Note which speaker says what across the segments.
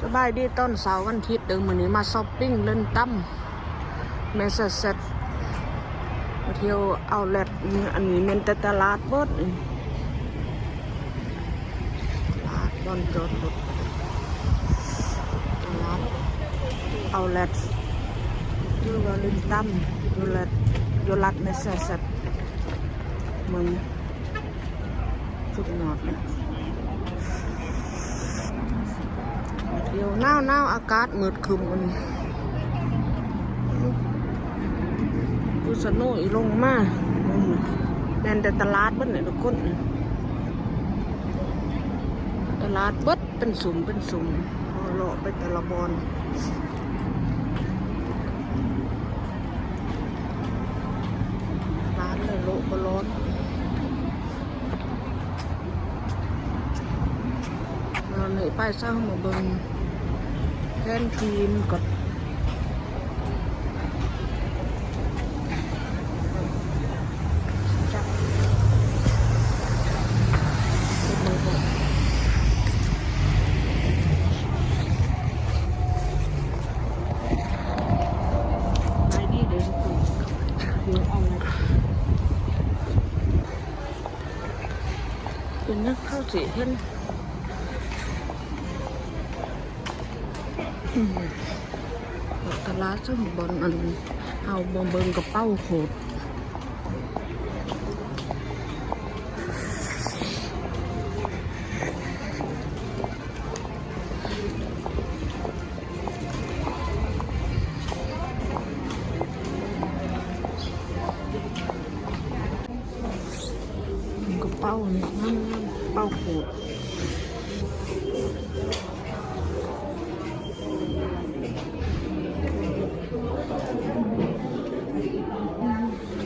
Speaker 1: สบายดีต้นเสาร์วันอาทิตย์เดิมมื้อนี้มาช้อปปิ้งเล่นตั้มแมสเซจมาเที่ยวเอาเลทอันนี้เป็นตลาดเบิดตลาดบอนจอดรถตลาดเอาเลทอยู่กับเล่นตั้มอยู่เลทอยู่รัดแมสเซจมึงสุดยอดเลยเดี๋ยวหนาวอากาศมืดครึมอันนี้ดูสนุยลงมาแน่นแต่ตลาดเบิ้ลเนี่ยทุกคนตลาดเบิ้ลเป็นสุ่มเลาะไปแต่ละบอนร้านเลยโลก็ร้อนเราเหนื่อยไปสร้างมาเบิ่งแทนทีมกับจับมือบอกไปดีเดี๋ยวจะตื่นเดี๋ยวเอาอะไรเป็นนักเข้าสีเห็นตลาดซึ่งบนอันเอาบงเบิงกระเป๋าโหดกระเป๋าเนี่ยน้ำเป๋าโหด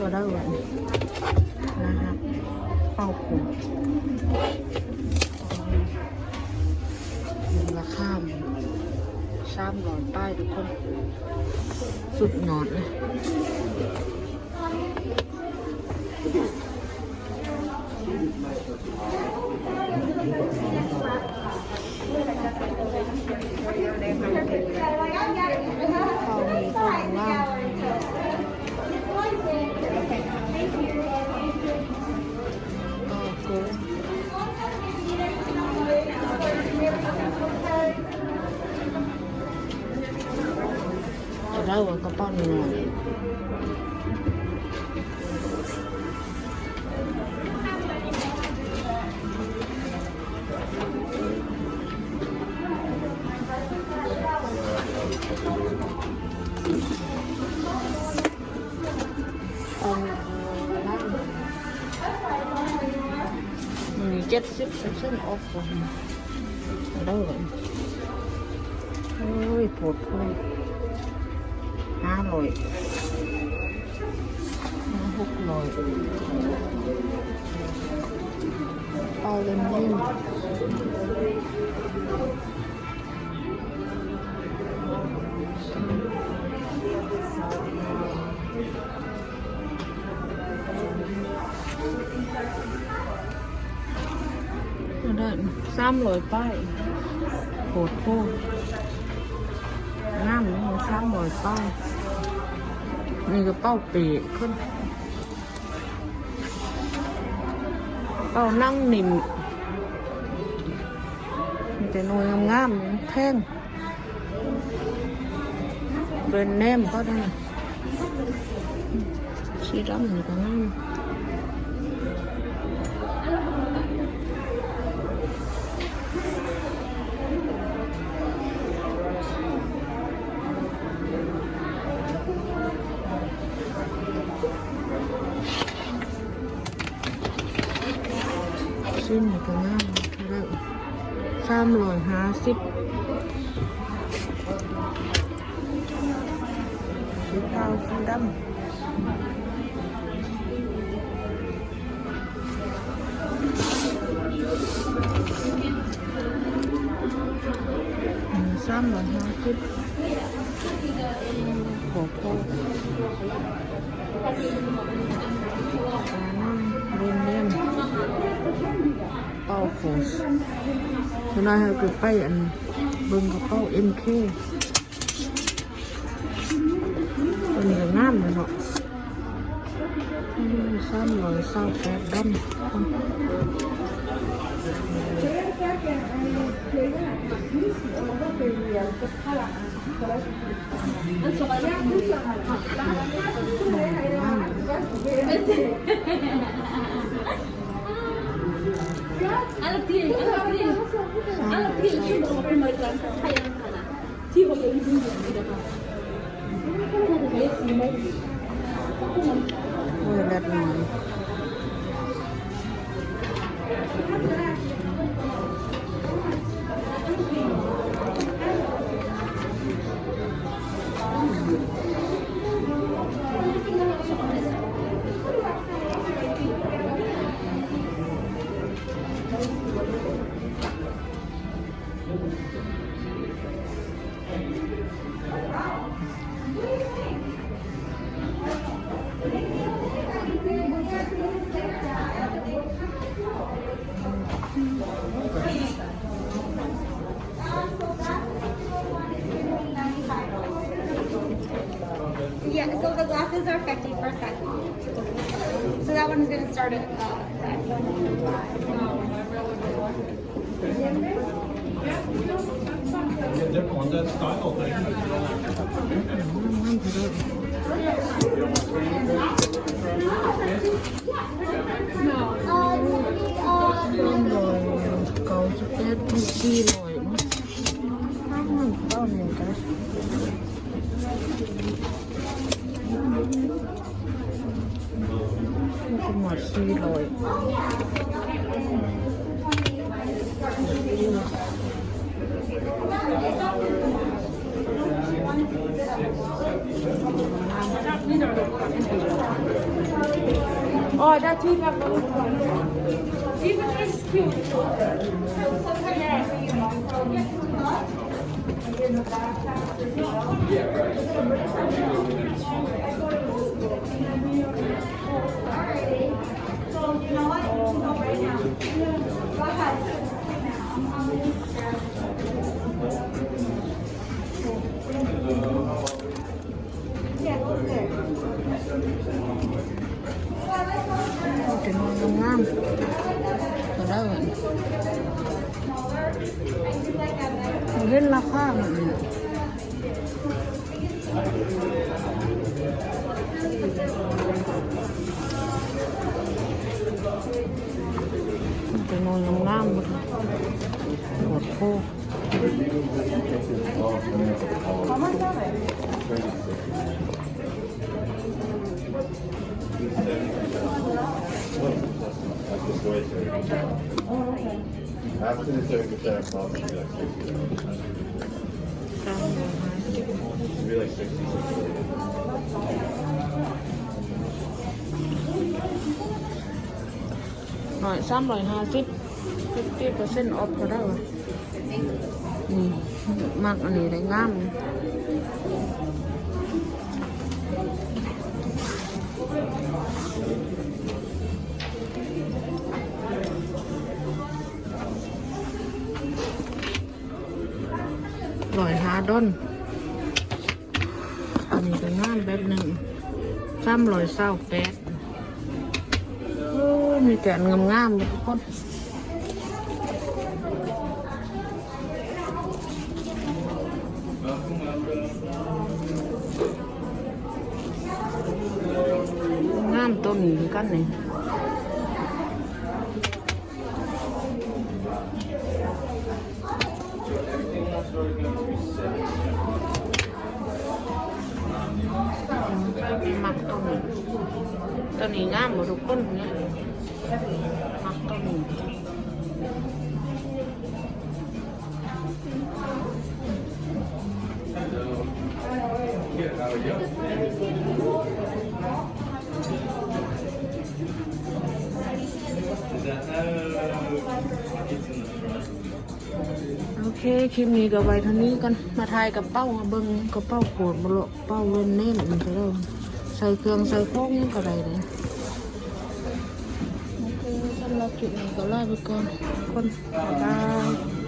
Speaker 1: ก็ได้เลยนะครับเป้าขุ่นราคา300 ป้ายทุกคนสุดยอดเลยเขามีคนล่างจะได้ว่ากระเป๋าหน่อยมี70% off ได้เลยโอ้ยปวดเลย500 600เอาเลยนี่ได้300 ป้ายโหดโคตรน้ำนี่300 ป้ายนี่ก็เป้าเปะขึ้นเป้านั่งนิ่มมีแต่หน่วยงามๆแท่งเบรนเนมก็ได้สีดำนี่ก็งามชิ้นนี่ก็งามได้350สีขาวสีดำ350ขอโทษเล่นเล่นเป้าโคสคุณนายคือไปอัน เบิ่งกระเป๋า MK ตัวนี้ก็งามเลยเนาะ328ดอลแบบนี้
Speaker 2: Yeah, so the glasses are 50%. So that one's going to start at
Speaker 3: different ones, that style thing.
Speaker 1: อ๋อได้ที่ครับ จะนอนงามก็ได้เห็นราคามันจะนอนงามหมดหมดโค
Speaker 3: After the second attack, probably like 60. It'd be like 60.
Speaker 1: หน่อย350 50% off ก็ได้วะนี่มากอันนี้ได้งาม$105อันนี้ก็งามแบบหนึ่ง328มีแต่งามๆทุกคนงามต้นนี้กันนี่มักต้นนี้งามหมดทุกคนเนี่ยมักต้นนี้โอเคคลิปนี้ก็ไว้เท่านี้กันมาถ่ายกับเป้าเบิ้งกับเป้าโกดมาโลเป้าเล่นเน่นมันจะเริ่มใส่เครื่องใส่โค้งนี่ก็ได้เลยโอเคสำหรับคลิปนี้ก็ลาไปก่อนคนบ๊ายบาย